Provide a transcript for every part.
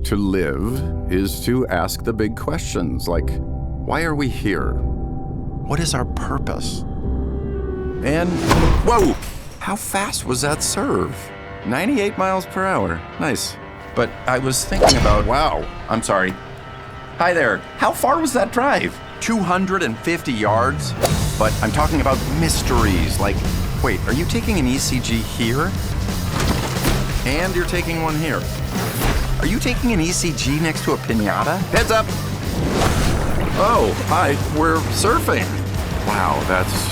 To live is to ask the big questions like, why are we here? What is our purpose? And, whoa, how fast was that serve? 98 miles per hour, nice. But I was thinking about, wow, I'm sorry. Hi there, how far was that drive? 250 yards? But I'm talking about mysteries, like, wait, are you taking an ECG here? And you're taking one here. Are you taking an ECG next to a piñata? Heads up! Oh, hi, we're surfing. Wow, that's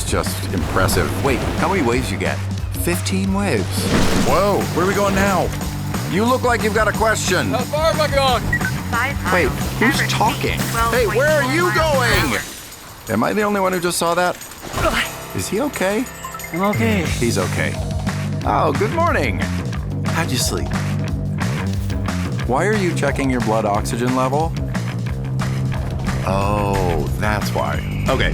just impressive. Wait, how many waves you get? 15 waves. Whoa, where are we going now? You look like you've got a question. How far am I going? Wait, who's talking? Hey, where are you going? Am I the only one who just saw that? Is he okay? I'm okay. He's okay. Oh, good morning. How'd you sleep? Why are you checking your blood oxygen level? Oh, that's why. Okay,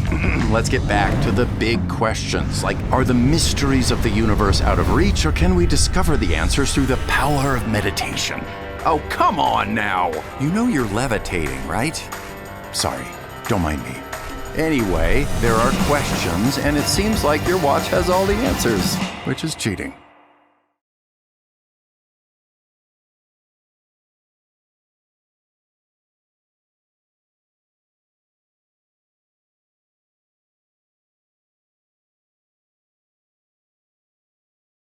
let's get back to the big questions. Like, are the mysteries of the universe out of reach, or can we discover the answers through the power of meditation? Oh, come on now. You know you're levitating, right? Sorry, don't mind me. Anyway, there are questions, and it seems like your watch has all the answers, which is cheating.